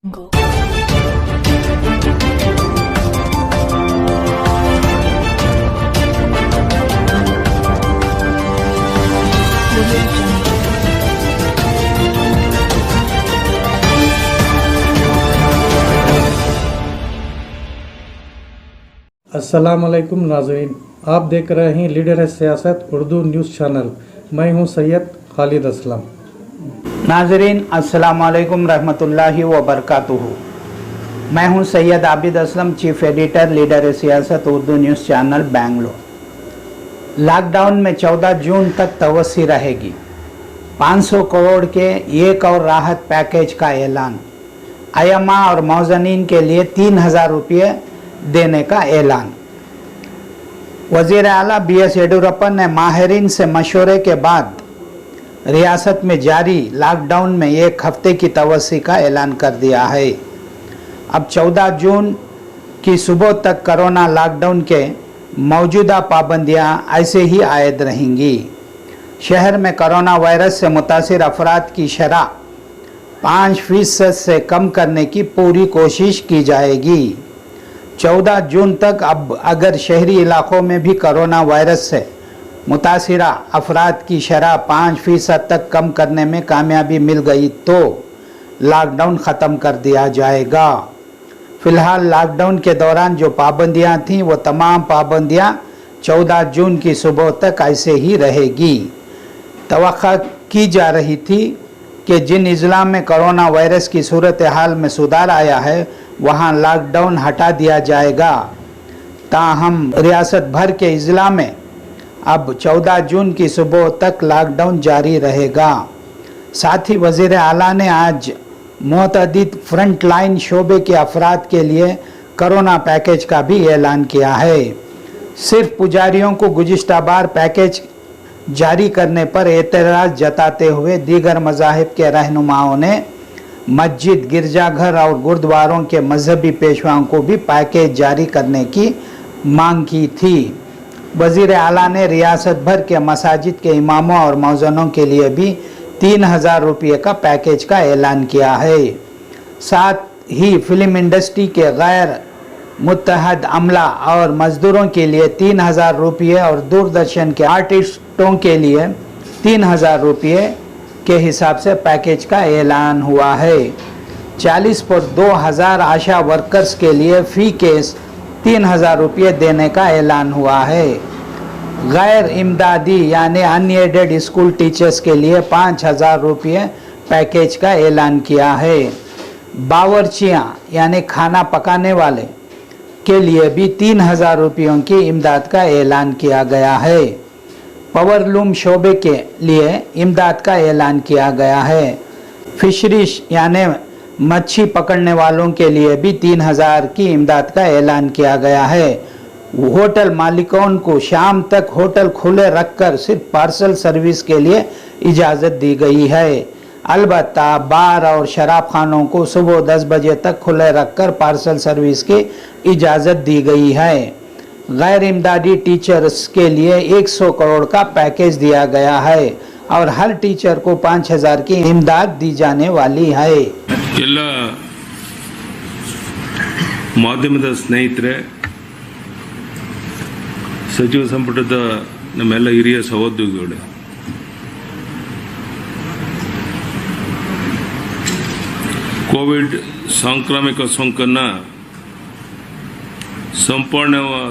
Go. अस्सलामुअलैकुम नाज़रीन, आप देख रहे हैं लीडर है सियासत उर्दू न्यूज़ चैनल। मैं हूं सैयद खालिद असलम। नाज़रीन अस्सलामुअलैकुम रहमतुल्लाहि व बरकातुहू। मैं हूं Syed Abid Aslam, chief editor leader है सियासत Urdu news channel Bangalore. Lockdown में 14 जून तक तवस्सी रहेगी। 500 करोड़ के एक और राहत पैकेज का ऐलान। आयमा और मौजनीन के लिए 3000 रुपये देने का ऐलान। वज़ीर आला BS येडियुरप्पा ने माहिरीन से मशवरे के बाद रियासत में जारी लॉकडाउन में एक हफ्ते की तवस्सी का ऐलान कर दिया है। अब 14 जून की सुबह तक कोरोना लॉकडाउन के मौजूदा पाबंदियां ऐसे ही आयद रहेंगी। शहर में कोरोना वायरस से मुतासिर अफराद की शरह 5% से कम करने की पूरी कोशिश की जाएगी। 14 जून तक अब अगर शहरी इलाकों में भी कोरोना वायरस से मुतासिरा अफराद की शरह 5% तक कम करने में कामयाबी मिल गई तो लॉकडाउन ख़त्म कर दिया जाएगा। फ़िलहाल लॉकडाउन के दौरान जो पाबंदियां थीं वो तमाम पाबंदियां 14 जून की सुबह तक ऐसे ही रहेगी। तवक्को की जा रही थी कि जिन इज़ला में कोरोना वायरस की सूरत हाल में सुधार आया है वहाँ लॉकडाउन हटा दिया जाएगा। ताहम रियासत भर के इज़ला में अब 14 जून की सुबह तक लॉकडाउन जारी रहेगा। साथ ही वज़ीर आला ने आज मुतअद्दिद फ्रंट लाइन शोबे के अफराद के लिए कोरोना पैकेज का भी ऐलान किया है। सिर्फ पुजारियों को गुज़िश्ता बार पैकेज जारी करने पर एतराज़ जताते हुए दीगर मज़ाहिब के रहनुमाओं ने मस्जिद, गिरजाघर और गुरुद्वारों के मजहबी पेशवाओं को भी पैकेज जारी करने की मांग की थी। वज़ीर आला ने रियासत भर के मसाजिद के इमामों और मौज़नों के लिए भी 3000 रुपये का पैकेज का ऐलान किया है। साथ ही फिल्म इंडस्ट्री के गैर मुत्तहद अमला और मजदूरों के लिए 3000 रुपये और दूरदर्शन के आर्टिस्टों के लिए 3000 रुपये के हिसाब से पैकेज का ऐलान हुआ है। 40 पर 2000 आशा वर्कर्स के लिए फ़ी केस 3000 रुपये देने का ऐलान हुआ है। गैर इमदादी यानी अनएडेड स्कूल टीचर्स के लिए 5000 रुपये पैकेज का ऐलान किया है। बावर्चियाँ यानी खाना पकाने वाले के लिए भी 3000 रुपयों की इमदाद का ऐलान किया गया है। पावरलूम शोबे के लिए इमदाद का ऐलान किया गया है। फिशरीज यानी मच्छी पकड़ने वालों के लिए भी 3000 की इमदाद का ऐलान किया गया है। होटल मालिकों को शाम तक होटल खुले रखकर सिर्फ पार्सल सर्विस के लिए इजाज़त दी गई है। अलबत्ता बार और शराब खानों को सुबह 10 बजे तक खुले रखकर पार्सल सर्विस की इजाज़त दी गई है। गैर इमदादी टीचर्स के लिए 100 करोड़ का पैकेज दिया गया है और हर टीचर को 5000 की इमदाद दी जाने वाली है। ಎಲ್ಲ ಮಾಧ್ಯಮದ ಸ್ನೇಹಿತರೆ, ಸಚಿವ ಸಂಪುಟದ ನಮ್ಮೆಲ್ಲ ಹಿರಿಯ ಸಹೋದ್ಯೋಗಿಗಳೇ, ಕೋವಿಡ್ ಸಾಂಕ್ರಾಮಿಕ ಸೋಂಕನ್ನು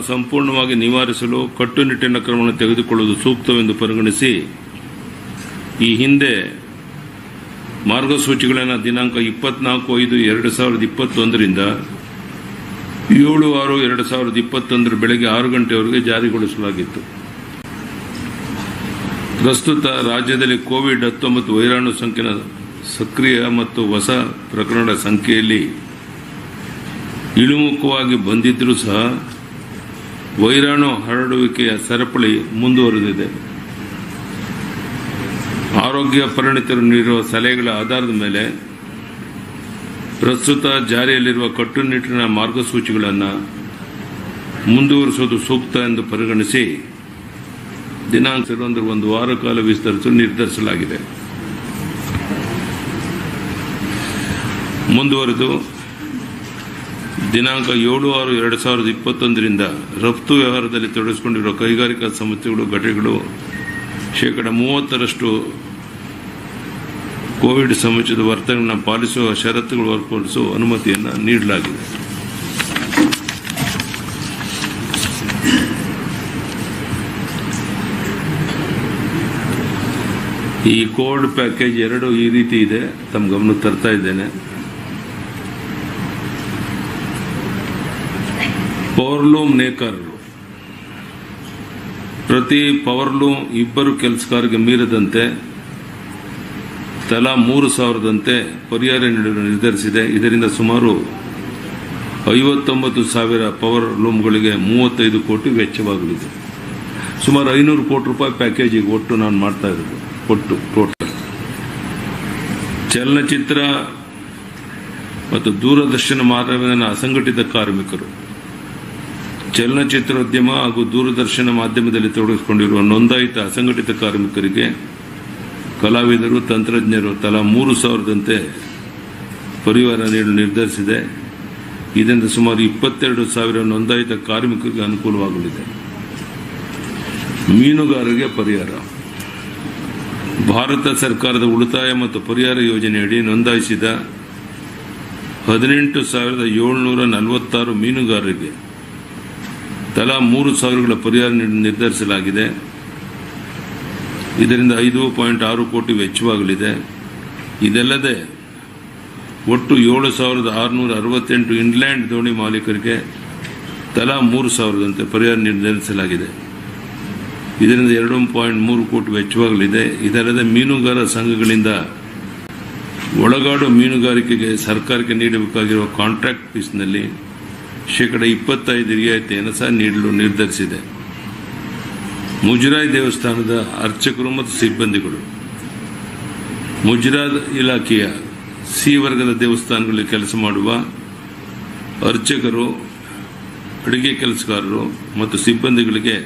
ಸಂಪೂರ್ಣವಾಗಿ ನಿವಾರಿಸಲು ಕಟ್ಟುನಿಟ್ಟಿನ ಕ್ರಮವನ್ನು ತೆಗೆದುಕೊಳ್ಳುವುದು ಸೂಕ್ತವೆಂದು ಪರಿಗಣಿಸಿ ಈ ಹಿಂದೆ ಮಾರ್ಗಸೂಚಿಗಳನ್ನು ದಿನಾಂಕ 24/5/2021ರಿಂದ 7/6/2021 ಬೆಳಗ್ಗೆ 6 ಗಂಟೆವರೆಗೆ ಜಾರಿಗೊಳಿಸಲಾಗಿತ್ತು. ಪ್ರಸ್ತುತ ರಾಜ್ಯದಲ್ಲಿ ಕೋವಿಡ್-19 ವೈರಾಣು ಸೋಂಕಿನ ಸಕ್ರಿಯ ಮತ್ತು ಹೊಸ ಪ್ರಕರಣಗಳ ಸಂಖ್ಯೆಯಲ್ಲಿ ಇಳಿಮುಖವಾಗಿ ಬಂದಿದ್ದರೂ ಸಹ ವೈರಾಣು ಹರಡುವಿಕೆಯ ಸರಪಳಿ ಮುಂದುವರೆದಿದೆ. ಆರೋಗ್ಯ ಪರಿಣಿತರು ನೀಡಿರುವ ಸಲಹೆಗಳ ಆಧಾರದ ಮೇಲೆ ಪ್ರಸ್ತುತ ಜಾರಿಯಲ್ಲಿರುವ ಕಟ್ಟುನಿಟ್ಟಿನ ಮಾರ್ಗಸೂಚಿಗಳನ್ನು ಮುಂದುವರಿಸುವುದು ಸೂಕ್ತ ಎಂದು ಪರಿಗಣಿಸಿ ದಿನಾಂಕ ಒಂದು ವಾರ ಕಾಲ ವಿಸ್ತರಿಸಲು ನಿರ್ಧರಿಸಲಾಗಿದೆ. ಮುಂದುವರೆದು ದಿನಾಂಕ 7/6/2021 ರಫ್ತು ವ್ಯವಹಾರದಲ್ಲಿ ತೊಡಗಿಸಿಕೊಂಡಿರುವ ಕೈಗಾರಿಕಾ ಸಂಸ್ಥೆಗಳು ಘಟಕಗಳು ಶೇಕಡ 30% ಕೋವಿಡ್ ಸಂಬಂಧಿಸಿದ ವರ್ತನೆಗಳನ್ನು ಪಾಲಿಸುವ ಷರತ್ತುಗಳು ಹೊರತುಪಡಿಸುವ ಅನುಮತಿಯನ್ನು ನೀಡಲಾಗಿದೆ. ಈ ಕೋವಿಡ್ ಪ್ಯಾಕೇಜ್ 2 ಈ ರೀತಿ ಇದೆ, ತಮ್ಮ ಗಮನಕ್ಕೆ ತರ್ತಾ ಇದ್ದೇನೆ. ಪವರ್ಲೂಮ್ ನೇಕಾರರು ಪ್ರತಿ ಪವರ್ಲೂಮ್ 2 ಕೆಲಸಗಾರರಿಗೆ ಮೀರದಂತೆ ತಲಾ 3,000ದಂತೆ ಪರಿಹಾರ ನೀಡಲು ನಿರ್ಧರಿಸಿದೆ. ಇದರಿಂದ ಸುಮಾರು 59,000 ಪವರ್ ಲೂಮ್ಗಳಿಗೆ 35 ಕೋಟಿ ವೆಚ್ಚವಾಗಲಿದೆ. ಸುಮಾರು 500 ಕೋಟಿ ರೂಪಾಯಿ ಪ್ಯಾಕೇಜಿಗೆ ಒಟ್ಟು ನಾನು ಮಾಡ್ತಾ ಇರೋದು. ಒಟ್ಟು ಟೋಟಲ್ ಚಲನಚಿತ್ರ ಮತ್ತು ದೂರದರ್ಶನ ಮಾಧ್ಯಮದ ಅಸಂಘಟಿತ ಕಾರ್ಮಿಕರು, ಚಲನಚಿತ್ರೋದ್ಯಮ ಹಾಗೂ ದೂರದರ್ಶನ ಮಾಧ್ಯಮದಲ್ಲಿ ತೊಡಗಿಸಿಕೊಂಡಿರುವ ನೋಂದಾಯಿತ ಅಸಂಘಟಿತ ಕಾರ್ಮಿಕರಿಗೆ ಕಲಾವಿದರು, ತಂತ್ರಜ್ಞರು ತಲಾ 3,000ದಂತೆ ಪರಿಹಾರ ನೀಡಲು ನಿರ್ಧರಿಸಿದೆ. ಇದರಿಂದ ಸುಮಾರು 22,000 ನೋಂದಾಯಿತ ಕಾರ್ಮಿಕರಿಗೆ ಅನುಕೂಲವಾಗಲಿದೆ. ಮೀನುಗಾರರಿಗೆ ಪರಿಹಾರ. ಭಾರತ ಸರ್ಕಾರದ ಉಳಿತಾಯ ಮತ್ತು ಪರಿಹಾರ ಯೋಜನೆಯಡಿ ನೋಂದಾಯಿಸಿದ 18,746 ಮೀನುಗಾರರಿಗೆ ತಲಾ 3,000ಗಳ ಪರಿಹಾರ ನೀಡಲು ನಿರ್ಧರಿಸಲಾಗಿದೆ. ಇದರಿಂದ 5.6 ಕೋಟಿ ವೆಚ್ಚವಾಗಲಿದೆ. ಇದಲ್ಲದೆ ಒಟ್ಟು 7,668 ಇನ್ಲ್ಯಾಂಡ್ ದೋಣಿ ಮಾಲೀಕರಿಗೆ ತಲಾ 3,000ದಂತೆ ಪರಿಹಾರ ನಿರ್ಧರಿಸಲಾಗಿದೆ. ಇದರಿಂದ 2.3 ಕೋಟಿ ವೆಚ್ಚವಾಗಲಿದೆ. ಇದಲ್ಲದೆ ಮೀನುಗಾರ ಸಂಘಗಳಿಂದ ಒಳಗಾಡು ಮೀನುಗಾರಿಕೆಗೆ ಸರ್ಕಾರಕ್ಕೆ ನೀಡಬೇಕಾಗಿರುವ ಕಾಂಟ್ರಾಕ್ಟ್ ಫೀಸ್ನಲ್ಲಿ ಶೇಕಡ 25 ರಿಯಾಯಿತಿಯನ್ನು ಸಹ ನೀಡಲು ನಿರ್ಧರಿಸಿದೆ. ಮುಜರಾಯಿ ದೇವಸ್ಥಾನದ ಅರ್ಚಕರು ಮತ್ತು ಸಿಬ್ಬಂದಿಗಳು, ಮುಜರಾಯಿ ಇಲಾಖೆಯ ಸಿ ವರ್ಗದ ದೇವಸ್ಥಾನಗಳಲ್ಲಿ ಕೆಲಸ ಮಾಡುವ ಅರ್ಚಕರು, ಅಡುಗೆ ಕೆಲಸಗಾರರು ಮತ್ತು ಸಿಬ್ಬಂದಿಗಳಿಗೆ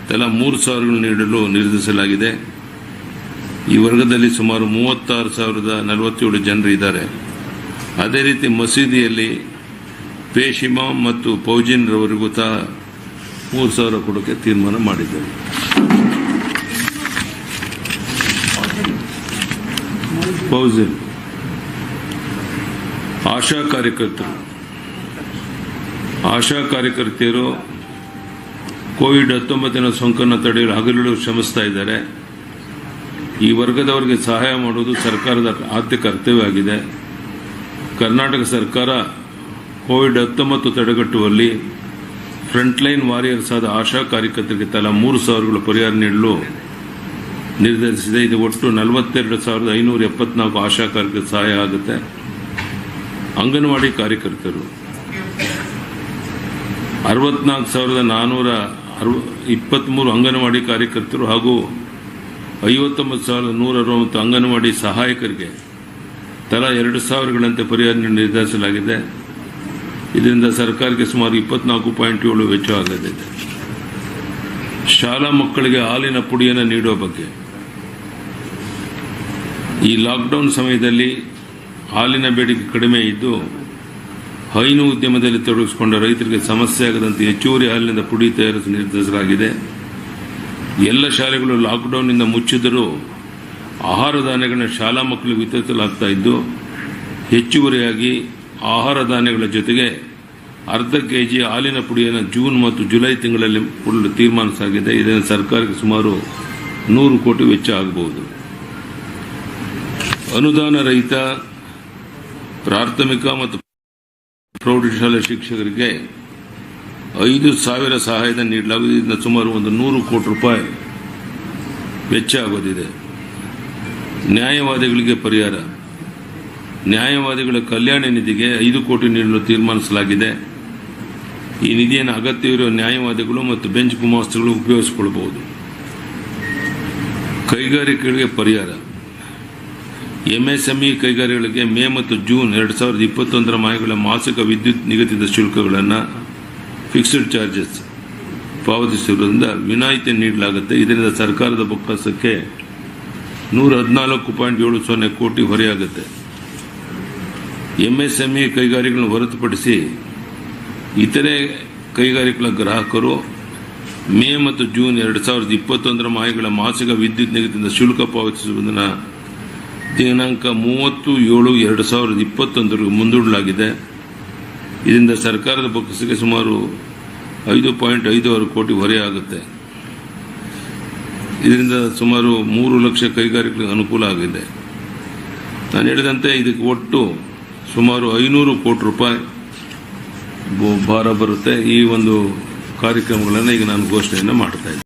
ತಲಾ 3,000 ನೀಡಲು ನಿರ್ಧರಿಸಲಾಗಿದೆ. ಈ ವರ್ಗದಲ್ಲಿ ಸುಮಾರು 36,047 ಜನರು ಇದ್ದಾರೆ. ಅದೇ ರೀತಿ ಮಸೀದಿಯಲ್ಲಿ ಪೇಶಿಮಾಮ್ ಮತ್ತು ಫೌಜಿನ್ ರವರಿಗೂ ಸಹ 3,000 ಕೊಡೋಕೆ ತೀರ್ಮಾನ ಮಾಡಿದ್ದೇವೆ. ಫೌಜಿನ್ ಆಶಾ ಕಾರ್ಯಕರ್ತೆಯರು ಕೋವಿಡ್-19 ಸೋಂಕನ್ನು ತಡೆಯಲು ಹಗಲಿರುಳು ಶ್ರಮಿಸ್ತಾ ಇದ್ದಾರೆ. ಈ ವರ್ಗದವರಿಗೆ ಸಹಾಯ ಮಾಡುವುದು ಸರ್ಕಾರದ ಆದ್ಯ ಕರ್ತವ್ಯವಾಗಿದೆ. ಕರ್ನಾಟಕ ಸರ್ಕಾರ ಕೋವಿಡ್-19 ತಡೆಗಟ್ಟುವಲ್ಲಿ ಫ್ರಂಟ್ಲೈನ್ ವಾರಿಯರ್ಸ್ ಆದ ಆಶಾ ಕಾರ್ಯಕರ್ತರಿಗೆ ತಲಾ 3,000ಗಳ ಪರಿಹಾರ ನೀಡಲು ನಿರ್ಧರಿಸಿದೆ. ಇದು ಒಟ್ಟು 42,574 ಆಶಾ ಕಾರ್ಯಕರ್ತರ ಸಹಾಯ ಆಗುತ್ತೆ. ಅಂಗನವಾಡಿ ಕಾರ್ಯಕರ್ತರು 64,423 ಅಂಗನವಾಡಿ ಕಾರ್ಯಕರ್ತರು ಹಾಗೂ 59,160 ಅಂಗನವಾಡಿ ಸಹಾಯಕರಿಗೆ ತಲಾ 2,000ಗಳಂತೆ ಪರಿಹಾರ ನಿರ್ಧರಿಸಲಾಗಿದೆ. ಇದರಿಂದ ಸರ್ಕಾರಕ್ಕೆ ಸುಮಾರು 24.7 ವೆಚ್ಚವಾಗಲಿದೆ. ಶಾಲಾ ಮಕ್ಕಳಿಗೆ ಹಾಲಿನ ಪುಡಿಯನ್ನು ನೀಡುವ ಬಗ್ಗೆ ಈ ಲಾಕ್ಡೌನ್ ಸಮಯದಲ್ಲಿ ಹಾಲಿನ ಬೇಡಿಕೆ ಕಡಿಮೆ ಇದ್ದು ಹೈನು ಉದ್ಯಮದಲ್ಲಿ ತೊಡಗಿಸಿಕೊಂಡ ರೈತರಿಗೆ ಸಮಸ್ಯೆ ಆಗದಂತೆ ಹೆಚ್ಚುವರಿ ಹಾಲಿನಿಂದ ಪುಡಿ ತಯಾರಿಸಲು ನಿರ್ಧರಿಸಲಾಗಿದೆ. ಎಲ್ಲ ಶಾಲೆಗಳು ಲಾಕ್ಡೌನ್ನಿಂದ ಮುಚ್ಚಿದರೂ ಆಹಾರ ಧಾನ್ಯಗಳನ್ನು ಶಾಲಾ ಮಕ್ಕಳಿಗೆ ವಿತರಿಸಲಾಗ್ತಾ ಇದ್ದು ಹೆಚ್ಚುವರಿಯಾಗಿ ಆಹಾರ ಧಾನ್ಯಗಳ ಜೊತೆಗೆ ಅರ್ಧ ಕೆಜಿ ಹಾಲಿನ ಪುಡಿಯನ್ನು ಜೂನ್ ಮತ್ತು ಜುಲೈ ತಿಂಗಳಲ್ಲಿ ಕೊಡಲು ತೀರ್ಮಾನಿಸಲಾಗಿದೆ. ಇದರಿಂದ ಸರ್ಕಾರಕ್ಕೆ ಸುಮಾರು 100 ಕೋಟಿ ವೆಚ್ಚ ಆಗಬಹುದು. ಅನುದಾನ ರಹಿತ ಪ್ರಾಥಮಿಕ ಮತ್ತು ಪ್ರೌಢಶಾಲಾ ಶಿಕ್ಷಕರಿಗೆ 5,000 ಸಹಾಯಧನ ನೀಡಲಾಗುವುದು. ಇದರಿಂದ ಸುಮಾರು 100 ಕೋಟಿ ರೂಪಾಯಿ ವೆಚ್ಚ ಆಗೋದಿದೆ. ನ್ಯಾಯವಾದಿಗಳಿಗೆ ಪರಿಹಾರ. ನ್ಯಾಯವಾದಿಗಳ ಕಲ್ಯಾಣ ನಿಧಿಗೆ 5 ಕೋಟಿ ನೀಡಲು ತೀರ್ಮಾನಿಸಲಾಗಿದೆ. ಈ ನಿಧಿಯನ್ನು ಅಗತ್ಯವಿರುವ ನ್ಯಾಯವಾದಿಗಳು ಮತ್ತು ಬೆಂಚ್ ಗುಮಾಸ್ತಗಳು ಉಪಯೋಗಿಸಿಕೊಳ್ಳಬಹುದು. ಕೈಗಾರಿಕೆಗಳಿಗೆ ಪರಿಹಾರ. ಎಂಎಸ್ಎಂಇ ಕೈಗಾರಿಕೆಗಳಿಗೆ ಮೇ ಮತ್ತು ಜೂನ್ 2021 ಮಾಹೆಗಳ ಮಾಸಿಕ ವಿದ್ಯುತ್ ನಿಗದಿತ ಶುಲ್ಕಗಳನ್ನು ಫಿಕ್ಸ್ಡ್ ಚಾರ್ಜಸ್ ಪಾವತಿಸಿರುವುದರಿಂದ ವಿನಾಯಿತಿ ನೀಡಲಾಗುತ್ತೆ. ಇದರಿಂದ ಸರ್ಕಾರದ ಬೊಕ್ಕಸಕ್ಕೆ 114.70 ಕೋಟಿ ಹೊರೆಯಾಗುತ್ತೆ. ಎಂಎಸ್ಎಂಇ ಕೈಗಾರಿಕೆಗಳನ್ನು ಹೊರತುಪಡಿಸಿ ಇತರೆ ಕೈಗಾರಿಕೆಗಳ ಗ್ರಾಹಕರು ಮೇ ಮತ್ತು ಜೂನ್ 2021 ಮಾಹೆಗಳ ಮಾಸಿಕ ವಿದ್ಯುತ್ ನಿಗದಿತ ಶುಲ್ಕ ಪಾವತಿಸುವುದನ್ನು ದಿನಾಂಕ 30/7/2021 ಮುಂದೂಡಲಾಗಿದೆ. ಇದರಿಂದ ಸರ್ಕಾರದ ಬೊಕ್ಕಸಕ್ಕೆ ಸುಮಾರು 5.56 ಕೋಟಿ ಹೊರೆಯಾಗುತ್ತೆ. ಇದರಿಂದ ಸುಮಾರು 3 ಲಕ್ಷ ಕೈಗಾರಿಕೆಗಳಿಗೆ ಅನುಕೂಲ ಆಗಿದೆ. ನಾನು ಹೇಳಿದಂತೆ ಇದಕ್ಕೆ ಒಟ್ಟು ಸುಮಾರು 500 ಕೋಟಿ ರೂಪಾಯಿ ಭಾರ ಬರುತ್ತೆ. ಈ ಒಂದು ಕಾರ್ಯಕ್ರಮಗಳನ್ನು ಈಗ ನಾನು ಘೋಷಣೆಯನ್ನು ಮಾಡ್ತಾ ಇದ್ದೀನಿ.